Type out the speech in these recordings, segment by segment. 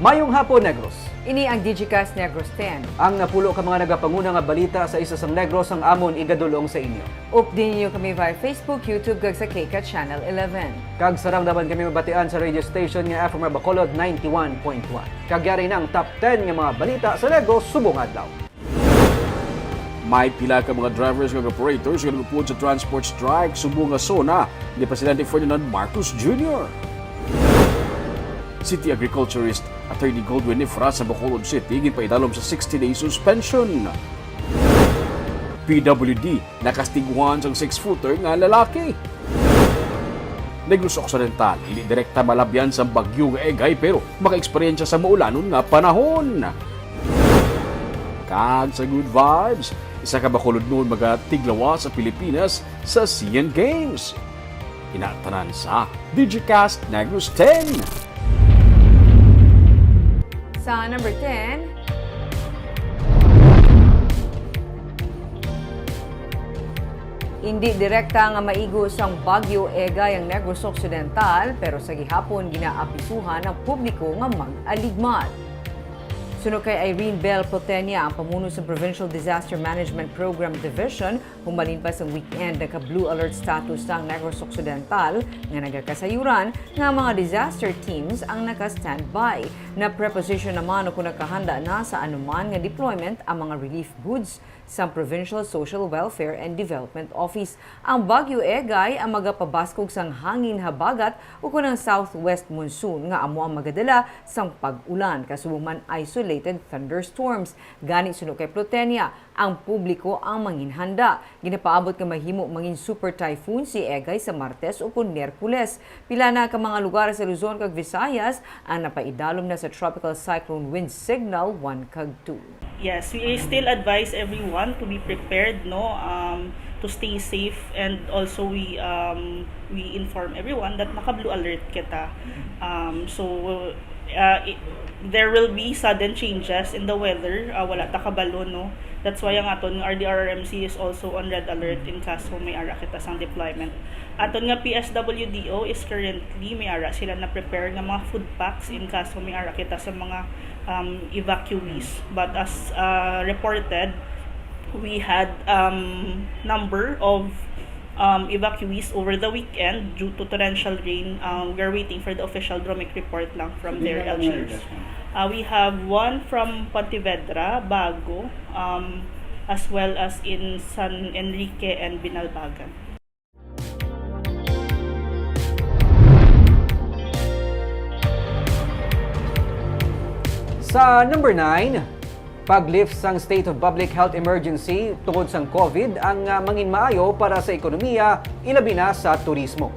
Mayong hapon, Negros. Ini ang Digicast Negros 10. Ang napulo ka mga nagapanguna nga balita sa isa sang Negros ang amon igadulong sa inyo. Update niyo kami via Facebook, YouTube, kag sa KK Channel 11. Kag sarang naman kami mabatian sa radio station nga FM Bacolod 91.1. Kagyari ng top 10 nga mga balita sa Negros subong adlaw. May pila ka mga drivers ug operators nga nagupod sa transport strike subong nga sona ni Presidente Ferdinand Marcos Jr. City Agriculturist Attorney Goldwyn Ifra sa Bacolod City ginpaidalom sa 60-day suspension. PWD nakastiguan sa 6-footer nga lalaki. Negros Occidental, hindi direkta malabyan sa bagyo nga egay pero maka-eksperyensya sa maulanon nga panahon. Kag sa good vibes, isa ka Bacolod noon magatiglawa sa Pilipinas sa SEAN Games. Inatanan sa Digicast Negros 10. Sa number 10, hindi direkta nga maigo sang bagyo egay ang Negros Occidental pero sa gihapon ginaapisuhan ang publiko nga mag-aligmat. Sunod kay Irene Bell Potenia, ang pamuno sa Provincial Disaster Management Program Division, humalin pa sa weekend nagka-blue alert status ng Negros Occidental nga nagakasayuran nga mga disaster teams ang naka-standby. Na preposition naman o kung nakahanda na sa anuman nga deployment ang mga relief goods sa Provincial Social Welfare and Development Office. Ang Bagyo Egay ang magapabaskog sang hangin habagat o kunang southwest monsoon nga amo ang magadala sang pag-ulan kasubong man isolated thunderstorms. Gani sunod kay Plutenia, ang publiko ang manginhanda. Ginapaabot nga mahimo mangin super typhoon si Egay sa Martes o kun Miyerkules. Pila na ka mga lugar sa Luzon kag Visayas ang napaidalom na sa tropical cyclone wind signal 1 kag 2. Yes, we still advise everyone to be prepared, to stay safe, and also we inform everyone that naka-blue alert kita. There will be sudden changes in the weather, wala ta kabalo, no. That's why ang aton RDRRMC is also on red alert in kaso may ara kita sang deployment. Aton nga PSWDO is currently may ara sila na prepare nga mga food packs in kaso may ara kita sa mga evacuees. But as reported, we had number of evacuees over the weekend due to torrential rain. We are waiting for the official DROMIC report lang from their LGUs. We have one from Pontevedra, Bago, as well as in San Enrique and Binalbagan. Sa number 9, pag-lift sang state of public health emergency tungod sang COVID ang mangin maayo para sa ekonomiya, ilabi na sa turismo.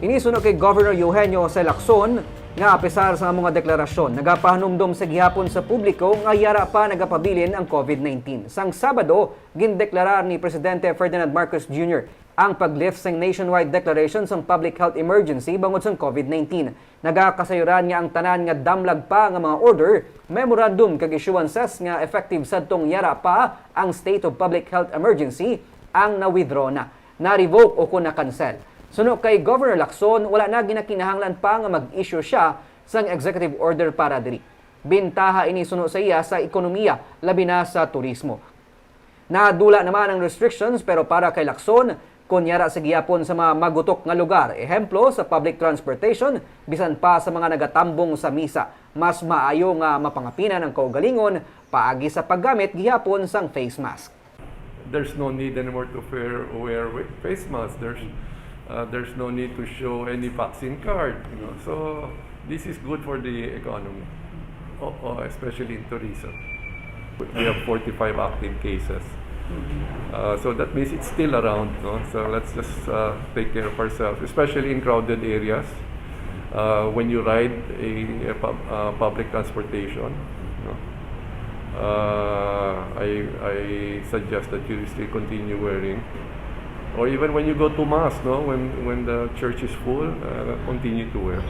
Inisunod kay Governor Eugenio C. Lacson nga apesar sa mga deklarasyon, nagapahanumdom sa gihapon sa publiko nga yara pa nagapabilin ang COVID-19. Sang Sabado, gindeklarar ni Presidente Ferdinand Marcos Jr. ang pag-lift sang nationwide declaration sang public health emergency bangod sang COVID-19. Nagakasayuran nga ang tanan nga damlag pa nga mga order, memorandum kag issuances nga effective sadtong yara pa ang state of public health emergency ang na-withdraw na, na-revoke o kung na-cancel. Sunod kay Governor Lacson, wala na ginakinahanglan pa nga mag-issue siya sang executive order para diri. Bintaha ini sunod sa iya sa ekonomiya, labi na sa turismo. Nadula naman ang restrictions pero para kay Lacson, kunyara sa gihapon sa mga magutok nga lugar, ehemplo sa public transportation, bisan pa sa mga nagatambong sa misa, mas maayo nga mapangapinan ang kaugalingon paagi sa paggamit gihapon sang face mask. There's no need anymore to wear face masks. There's no need to show any vaccine card. So this is good for the economy, especially in tourism. We have 45 active cases. So that means it's still around, no? So let's just take care of ourselves, especially in crowded areas. When you ride a public transportation, no? I suggest that you still continue wearing, or even when you go to mass, no? When the church is full, continue to wear.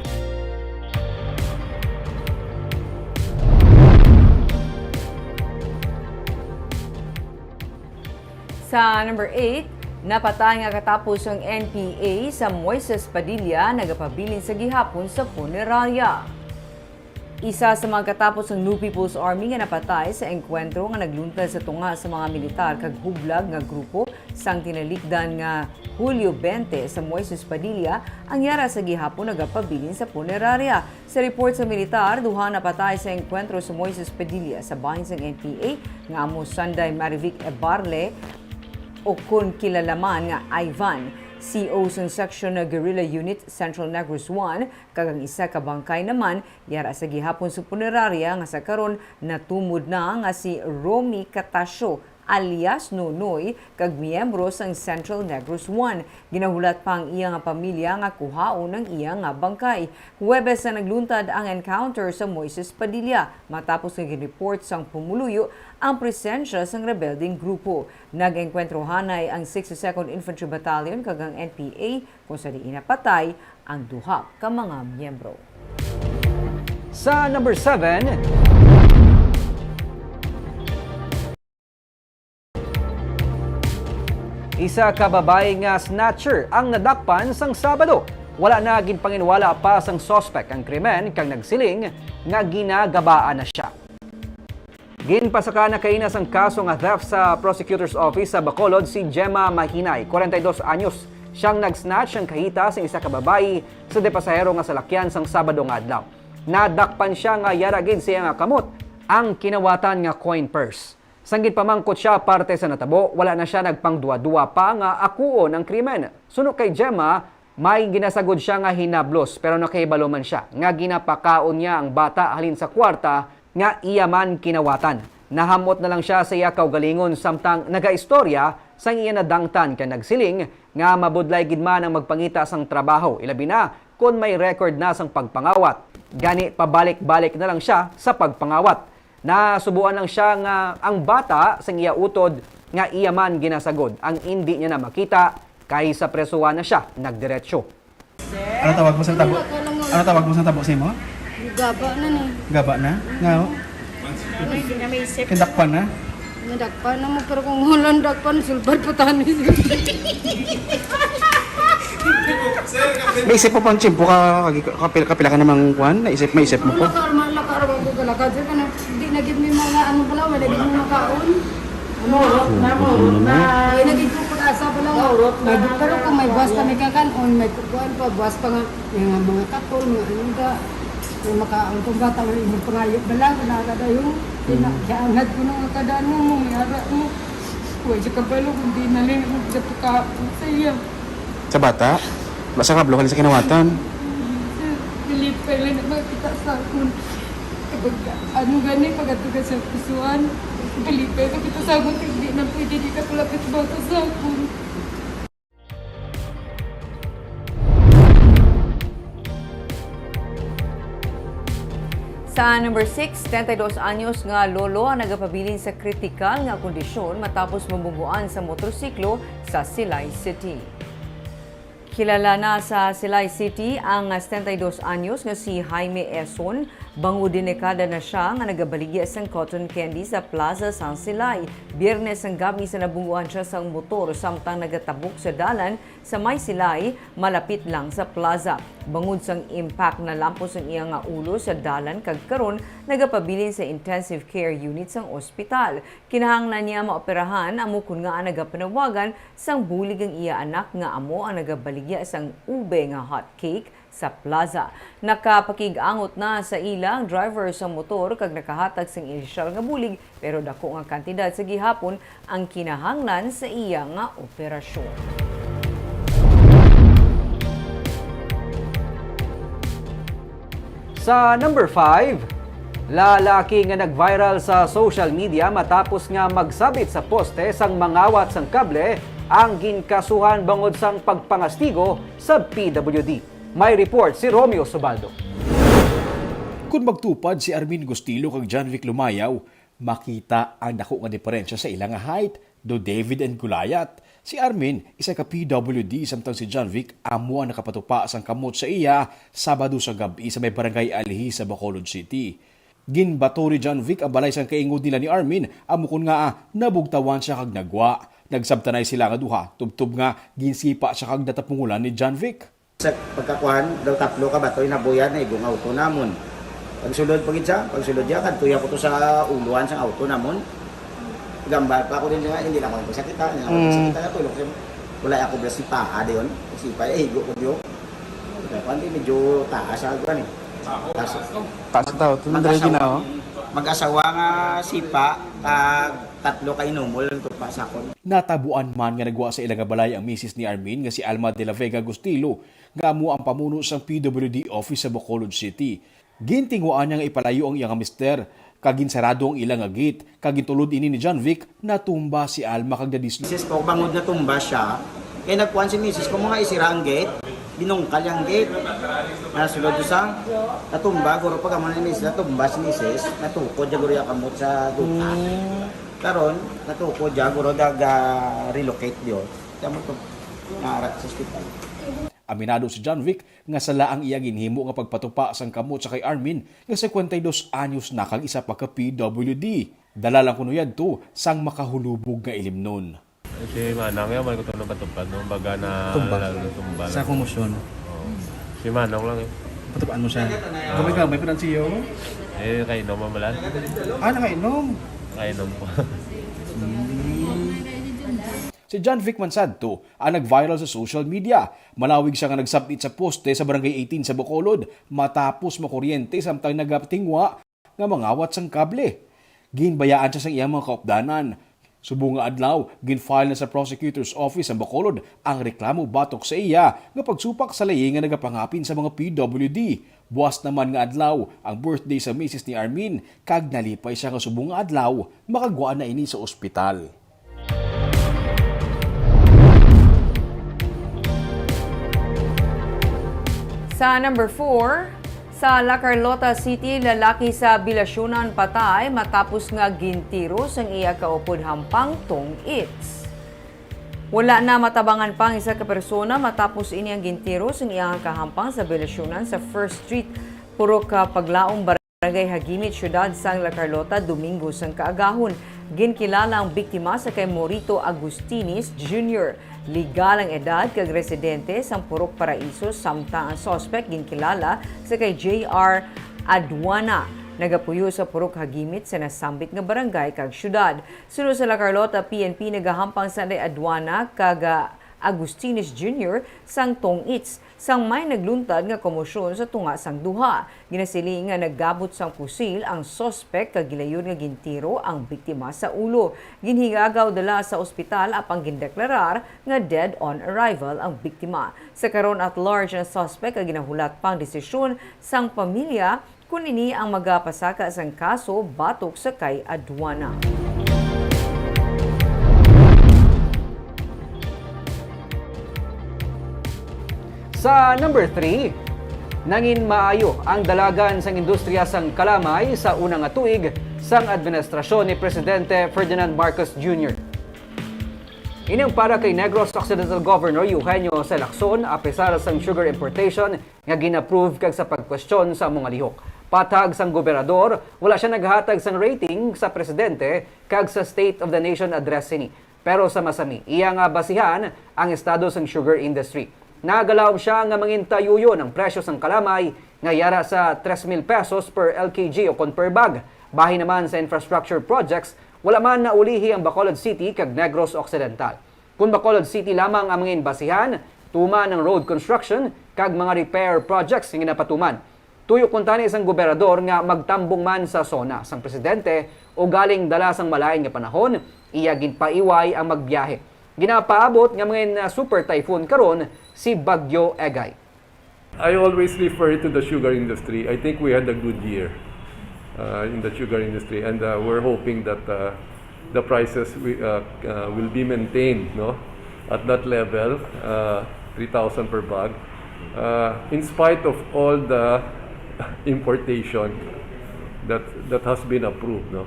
Sa number 8, napatay nga katapos ang NPA sa Moises Padilla nagapabilin sa gihapon sa punerarya. Isa sa mga katapos ng New People's Army nga napatay sa engkwentro nga nagluntad sa tunga sa mga militar kag hublag nga grupo sang tinalikdan nga Hulyo 20 sa Moises Padilla ang yara sa gihapon nagapabilin sa punerarya. Sa report sa militar, duha napatay sa engkwentro sa Moises Padilla sa bahin sang NPA nga amo Sunday Marivic Ebarle o kun kilalaman nga Ivan. CO sa Section na Guerrilla Unit Central Negros 1 kag ang isa ka bangkay naman yara sa gihapon sa punerarya nga sa karon natumod na nga si Romy Catasio alias Nonoy kag miyembro sang Central Negros 1. Ginahulat pa ang iya nga pamilya nga kuhaon ng iya nga bangkay. Huwebes na nagluntad ang encounter sa Moises Padilla matapos nga ginreport sang pumuluyo ang presensya sang rebelding grupo. Nag-engkwentrohanay ang 62nd Infantry Battalion kag ang NPA kung sa diin napatay ang duha ka mga miyembro. Sa number 7, isa ka babae nga snatcher ang nadakpan sang Sabado. Wala na ginpanginwala pa sang suspect ang krimen kang nagsiling nga ginagabaan na siya. Ginpasaka na kainas ang kaso nga theft sa prosecutor's office sa Bacolod si Gemma Mahinay, 42 anyos. Siyang nag-snatch ang kahita sa isa ka babae sa depasahero nga salakyan sang Sabado nga adlaw. Nadakpan siya nga yaragid siya nga kamot ang kinawatan nga coin purse. Sanggit pamangkot siya parte sa natabo, wala na siya nagpangduwa-duwa pa nga akuon ang krimen. Sunod kay Gemma, may ginasagod siya nga hinablos pero nakahibalo man siya nga ginapakaon niya ang bata halin sa kwarta nga iya man kinawatan. Nahamot na lang siya sa iya kaugalingon samtang nagaistorya sang iya nadangtan kay nagsiling nga mabudlay gid man ang magpangita sang trabaho, ilabi na kung may record na sang pagpangawat. Gani pabalik-balik na lang siya sa pagpangawat. Nasubuan lang siya nga ang bata sang iya utod nga iya man ginasagod. Ang hindi niya na makita kay sa presuhan na siya nagdiretsyo. Ano tawag mo sa tabo? Ano tawag mo sa tabo sa imo? Gaba na ni. Gaba na? Nga o? Kindakpan na? Nadakpan na mo, pero kung hulang dakpan, sulbad po tanin. May isip mo pang chimpo ka, kapila ka namang kuhan? Maisip mo po? Lakar ko galakad. Di nagit may mga ano pala, wala nagit may makaon. Ay, nagit ko pag-asa pala. Pero kung may buwas kami kakanon, may kukuhan pa, buwas pa nga, yung mga katol, mga ano ka. May makaon kong bata, may ibang pangayot na lang, nakakada yung pinakyaangat ko ng akadaan mo, may ara mo. Huwag siya kabalo, kung di naling sa pagkapo sa iya. Sa bata? Wala sa kablo, sa kinawatan. Pilipay lang na makita sa akon. Kapag ano gani, pagkatugan sa pusuan, pilipay makita sa akon, hindi na pwede di ka palapit bata sa akon. Sa number 6, 32 anyos nga lolo ang nagapabilin sa kritikal nga kondisyon matapos mabubuan sa motorsiklo sa Silay City. Kilala na sa Silay City ang 72 anyos nga si Jaime Eson. Bango dinekada na siya nga nagabaligya sang cotton candy sa Plaza San Silay. Biyernes ang gabi sa nabunguan siya sang motor samtang nagatabok sa dalan sa May Silay, malapit lang sa plaza. Bangod sang impact na lampos ang iya nga ulo sa dalan kag karon nagapabilin sa intensive care unit sang ospital. Kinahanglan niya maoperahan amo kun nga nagapanawagan sang bulig ang iya anak nga amo ang nagabaligya sang ube nga hot cake sa plaza. Nakapakig-angot na sa ilang driver sa motor kag nakahatag sang inisyal nga bulig pero dako nga kantidad sa gihapon ang kinahanglan sa iya nga operasyon. Sa number 5, lalaki nga nag-viral sa social media matapos nga magsabit sa poste sang mangawat sang kable ang ginkasuhan bangod sang pagpangastigo sa PWD. May report si Romeo Subaldo. Kung magtupad si Armin Gustilo kag John Vic Lumayaw, makita ang dako nga diferensya sa ilang height do David and Goliath. Si Armin, isa ka PWD samtang si John Vic amo ang nakapatupa sang kamot sa iya Sabado sa gabi sa may barangay Alihi sa Bacolod City. Ginbato ni John Vic ang balay sang kaingod nila ni Armin amo kun nga nabugtawan siya kag nagwa. Nagsabtanay sila nga duha, tubtub nga ginsipa siya kag natapungulan ni John Vic. Sa pagkakuhan, daw 3 ka batoy na buyan na ibungaw ko namon. Pagsulod niya, kadtuya ko to sa uluan sa auto namon. Gambar pa ako din nga, hindi lang ako nagpasakita, na tulog. Wala ako blas si paa diyon. Si paa higo ko diyo. Dapat medyo taas ako ni. Taas tao, tundra ginawa. Mag-asawa nga sipa, tatlo ka inumol to pa sa kon. Natabuan man nga nagwa sa ilang balay ang misis ni Armin nga si Alma de la Vega Agustilo nga amo ang pamuno sa PWD office sa Bacolod City. Gintingwaan niya nga ipalayo ang iyang mister, kaginsarado ang ilang gate, kagintulod ini ni John Vic natumba si Alma kag dadislo. Misis ko bangod na tumba siya. Kaya nagkuhan si misis ko mga isira ang gate, binungkal yung gate. Nasulod do sa natumba guro pag amo ni misis natumba si misis, natukod ja guro ya kamot sa duta. Karon natukod ja guro daga relocate dio. Tamo to na sa hospital. Aminado si John Vic nga sala ang iya ginhimo nga pagpatupa sang kamot sa kay Armin nga 52 anyos na kang isa pa ka PWD. Dala lang kuno yadto sang makahulubog nga ilimnon. Si Manang yan, ko ito na batupad, no? Baga na tumba Sa komosyon. Si Manang lang eh. Patupaan mo siya. Gamay pa ng siyo. Kainom mamalan. Nakainom. Kainom ko. Si John Vic Mansadto ang nag-viral sa social media. Malawig siya nga nagsabit sa poste sa Barangay 18 sa Bacolod matapos makuryente samtang nagatingwa nga mangawat sang kable. Ginbayaan siya sa iyang mga kaupdanan. Subong nga adlaw, ginfile na sa prosecutor's office sa Bacolod ang reklamo batok sa iya nga pagsupak sa layi nga nagapangapin sa mga PWD. Buwas naman nga adlaw ang birthday sa misis ni Armin kag nalipay siya nga subong nga adlaw makagwaan na ini sa ospital. Sa number 4, sa La Carlota City, lalaki sa Bilasyunan patay matapos nga gintiros ang iya kaupod hampang tong its. Wala na matabangan pang isa ka persona matapos ini ang gintiros ang iyang kahampang sa Bilasyunan sa First Street, puro ka paglaong Barangay Hagimit, Syudad sang La Carlota, Domingo sang kaagahon. Ginkilala ang biktima sa kay Morito Agustinis Jr. Legal ang edad kag residente sang Purok Paraiso samtang ang suspect ginkilala sa kay JR Adwana. Nagapuyo sa Purok Hagimit sa nasambit nga barangay kag syudad. Sunod sa La Carlota, PNP nagahampang sa Adwana kag Agustinis Jr. sang tong its sang may nagluntad nga komosyon sa tunga sang duha. Ginasili nga naggabot sang pusil ang suspect kag gilayon nga gintiro ang biktima sa ulo. Ginhigagaw dala sa ospital apang gindeklarar nga dead on arrival ang biktima. Sa karon at large ang suspect kag ginahulat pang desisyon sang pamilya kung ini ang magapasaka sang kaso batok sa kay Adwana. Sa number 3, nangin maayo ang dalagan sang industriya sang kalamay sa unang nga tuig sang administrasyon ni Presidente Ferdinand Marcos Jr. Ining para kay Negros Occidental Governor Eugenio C. Lacson apesar sang sugar importation nga gina-approve kag sa pagkwestiyon sa mga lihok. Patag sang gobernador, wala siya naghatag sang rating sa presidente kag sa State of the Nation address ni. Pero sa masami, iya nga basihan ang estado sang sugar industry. Nagalaw siya nga mangintayuyo ng presyo sang kalamay nga yara sa 3,000 pesos per LKG o kon per bag. Bahin naman sa infrastructure projects, wala man na ulihi ang Bacolod City kag Negros Occidental. Kung Bacolod City lamang ang mangin basihan, tuma ng road construction kag mga repair projects nga napatuman. Tuyo kuntani isang gobernador nga magtambong man sa sona sang presidente o galing dala sang malain nga panahon, iya ginpaiway ang magbiyahe. Ginapaabot nga mga super typhoon karon si Bagyo Egay. I always refer to the sugar industry. I think we had a good year in the sugar industry, and we're hoping that the prices will be maintained, no, at that level, 3,000 per bag, in spite of all the importation that has been approved, no.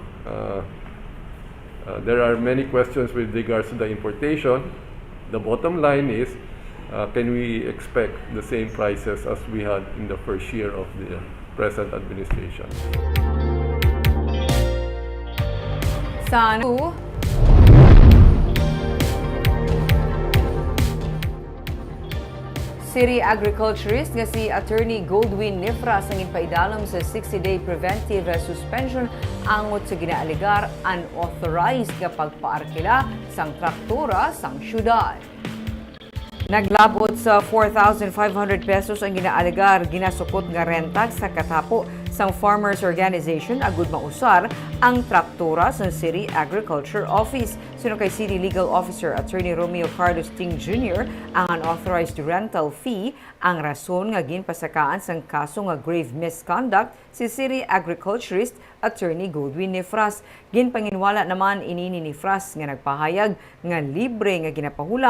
There are many questions with regards to the importation. The bottom line is, can we expect the same prices as we had in the first year of the present administration? City agriculturist nga si Attorney Goldwyn Nifras ang ipaidalom sa 60-day preventive suspension angot sa ginaaligar unauthorized nga pagpaarkila sang traktora sang syudad. Naglabot sa 4,500 pesos ang ginaaligar ginasukot nga renta sa katapo sang Farmers Organization agud mausar ang traktora sa City Agriculture Office. Suno kay City Legal Officer Attorney Romeo Carlos Ting Jr. ang unauthorized rental fee ang rason nga ginpasakaan sang kaso nga grave misconduct si City Agriculturist Attorney Goldwyn Nifras. Ginpanginwala naman inini ni Nifras nga nagpahayag nga libre nga ginapahulam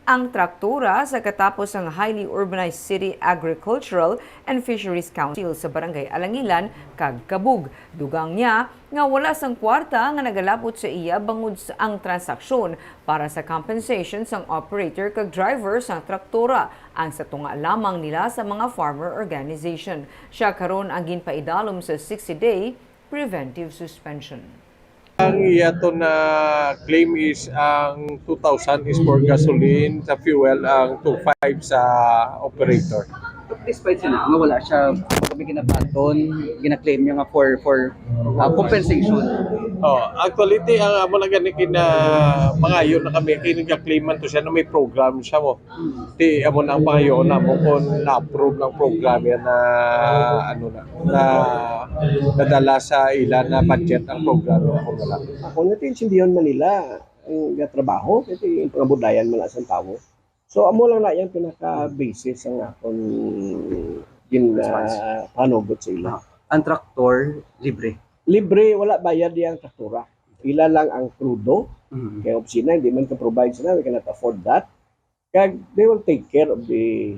ang traktora sa katapos ng highly urbanized City Agricultural and Fisheries Council sa Barangay Alangilan, kag Kabug. Dugang niya nga wala sang kwarta nga nagalapot sa iya bangod sa ang transaksyon para sa compensation sang operator kag driver sang traktora ang sa tunga lamang nila sa mga farmer organization. Siya karon ang ginpaidalom sa 60-day preventive suspension. Ang iyato na claim is ang 2,000 is for gasoline, sa fuel ang 2,500 sa operator. Despite siya nga wala siya kami ginapaton, gina-claim niya nga for compensation. Actually, ang amo na gani kina mga yun na kami kinag-claiman to siya na may program siya mo. Ti amo na ang pangayo na mo kung na-approve ng program yan na ano na nadala sa ilan na budget ang program na ako wala. Ako natin sindihan Manila ang trabaho kasi yung pangabudayan man sa tao. So amo lang na yung pinaka-basis ang akong panogot sa ila. Ang traktor libre. Libre, wala bayad yung traktura. Ila lang ang krudo. Kaya opsina, hindi man ka-provide sila, we cannot afford that. Kaya they will take care of the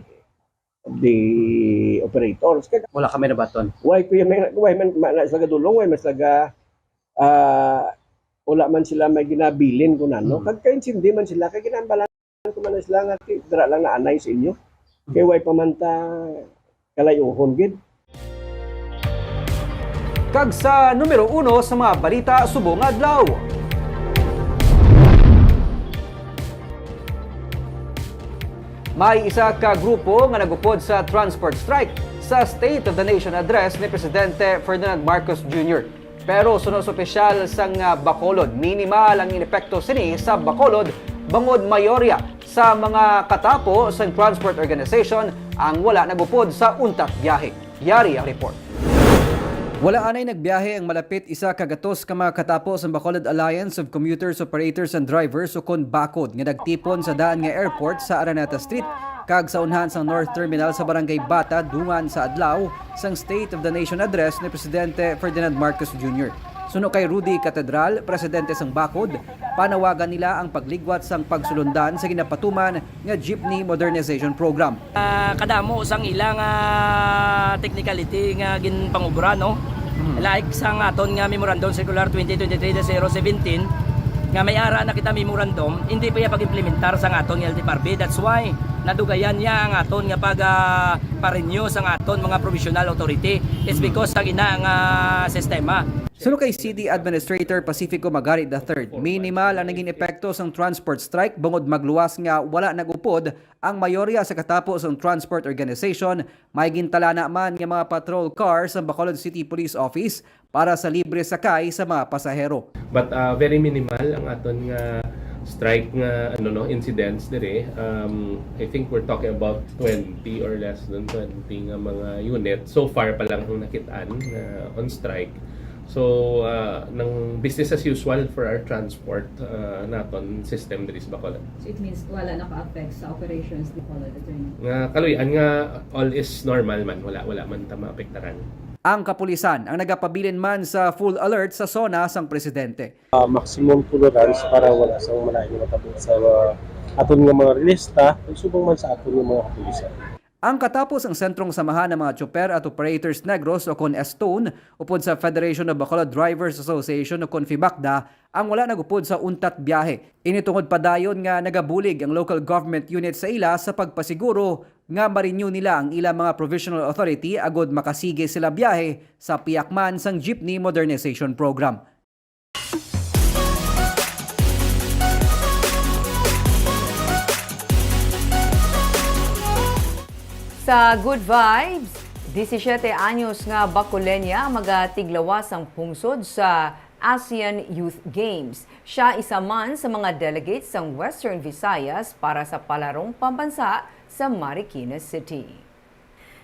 operators. Kaya, Wala kami na baton. why man sila gadulong, why man sila wala man sila may ginabilin kung ano. Kagka-insindi man sila, kaya ginambalan ko man sila nga, dara lang na anay sa inyo. Kaya why pa man ta kalayuhon gid. Kag sa numero 1 sa mga balita subong adlaw. May isa ka grupo nga nagupod sa transport strike sa State of the Nation address ni Presidente Ferdinand Marcos Jr. Pero sunod sa opisyal sang Bacolod, minimal ang inepekto sini sa Bacolod bangod mayorya sa mga katapo sa transport organization ang wala nagupod sa untat biyahe. Yari ang report. Wala anay nagbiyahe ang malapit isa kagatos ka mga katapo sa Bacolod Alliance of Commuters, Operators and Drivers o kon BACOD nga nagtipon sa daan nga airport sa Araneta Street kag sa unhan sa North Terminal sa Barangay Bata dungan sa adlaw sang State of the Nation address ni Presidente Ferdinand Marcos Jr. Suno kay Rudy Catedral, presidente sang BACOD, panawagan nila ang pagligwat sang pagsulundan sa ginapatuman nga Jeepney Modernization Program. Kadamo sang ilang technicality nga ginpangubra no. Like sang aton nga Memorandum Circular 2023-017 nga may ara na kita memorandum, hindi pa iya pag-implementar sang aton nga LTFRB. That's why nadugayan niya ang aton nga pag-renew sang aton mga provisional authority. It's because sa ina nga sistema. Suno kay City Administrator Pacifico Magarit III, minimal ang naging epekto sang transport strike bangod magluwas nga wala nagupod ang mayorya sa katapo sang transport organization. May gintala na man nga mga patrol cars sa Bacolod City Police Office para sa libre sakay sa mga pasahero. But very minimal ang aton nga strike nga incidents dire. I think we're talking about 20 or less than 20 nga mga unit. So far pa lang ang nakitaan on strike. So, ng business as usual for our transport naton system diri sa Bacolod. So it means wala naka-affect sa operations ni Bacolod Attorney? Kaluyan nga all is normal man, wala man ta maapektaran. Ang kapulisan ang nagapabilin man sa full alert sa zona sang presidente. Maximum tolerance para wala sang malayo matabot sa aton nga mga relista, subong man sa aton nga mga kapulisan. Ang katapos ang sentrong samahan ng mga Chopper at Operators Negros o kon Estone upod sa Federation of Bacolod Drivers Association o kon FIBACDA ang wala nagupod sa untat biyahe. Initungod pa dayon nga nagabulig ang local government unit sa ila sa pagpasiguro nga ma-renew nila ang ilang mga provisional authority agod makasige sila biyahe sa piyakman sang Jeepney Modernization Program. Sa Good Vibes, 17 anyos nga Bacolenia magatiglawas ang pungsod sa ASEAN Youth Games. Siya isa man sa mga delegates ng Western Visayas para sa palarong pambansa sa Marikina City.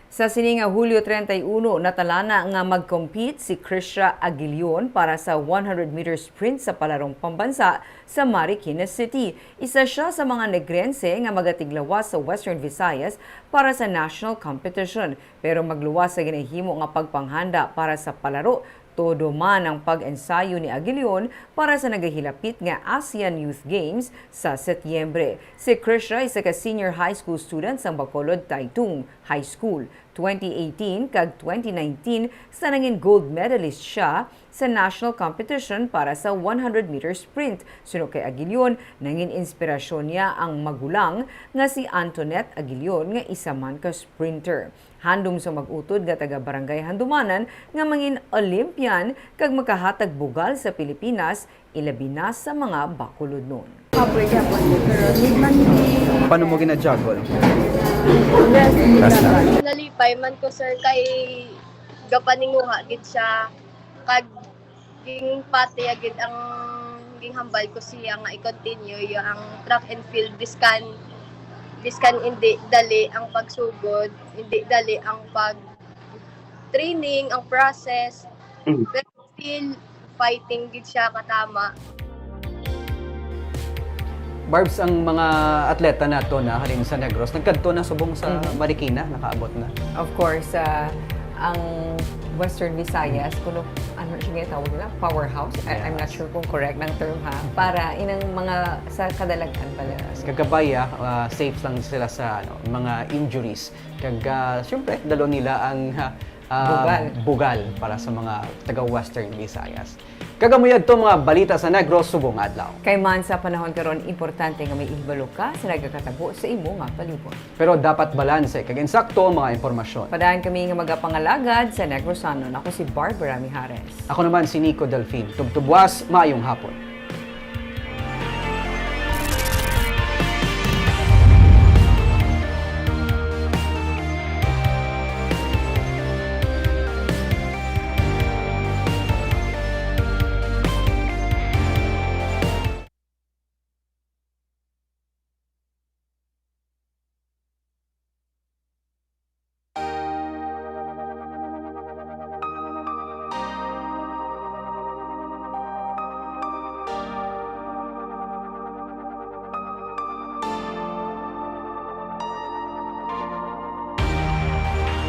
Sa sininga Hulyo 31, natalana nga mag-compete si Krisha Aguilion para sa 100-meter sprint sa palarong pambansa sa Marikina City. Isa siya sa mga negrense nga magatiglawas sa Western Visayas para sa national competition. Pero magluwas sa ginahimo nga pagpanghanda para sa palaro, todo man ang pag-ensayo ni Aguilion para sa nagahilapit nga ASEAN Youth Games sa Setyembre. Si Krisha isa ka senior high school student sa Bacolod Taitung High School. 2018 kag 2019 sa nangin gold medalist siya sa national competition para sa 100-meter sprint. Suno kay Aguilion, nangin inspirasyon niya ang magulang nga si Antoinette Aguilion nga isa man ka sprinter. Handom sa mag-utod nga taga Barangay Handumanan nga mangin Olympian kag makahatag bugal sa Pilipinas, ilabi na sa mga Bacolod noon. Paano mo gina-juggle? Nalipay man ko sir kay gapaninguha gid siya kag ging pati agid ang ging hambal ko siya nga i-continue ang track and field biskan hindi dali ang pagsugod, hindi dali ang pag training, ang process. Pero still fighting gid siya katama. Barbs, ang mga atleta nato na halin sa Negros, nagkadto na subong sa Marikina, nakaabot na. Of course, ang Western Visayas, kuno ano siya tawag nila, powerhouse. I'm not sure kung correct ng term ha. Para inang mga sa kadalagan pala. Kagabaya, safe lang sila sa mga injuries. Kag syempre dalo nila ang bugal para sa mga taga Western Visayas. Kagamuyad to mga balita sa Negros subong adlaw. Kay man sa panahon karon importante nga may ihibalo ka sa nagakatabo sa imo nga palibot. Pero dapat balanse kag insakto ang mga impormasyon. Padaan kami nga magapangalagad sa Negrosanon. Ako si Barbara Mijares. Ako naman si Nico Delfin. Tubtubwas, maayong hapon.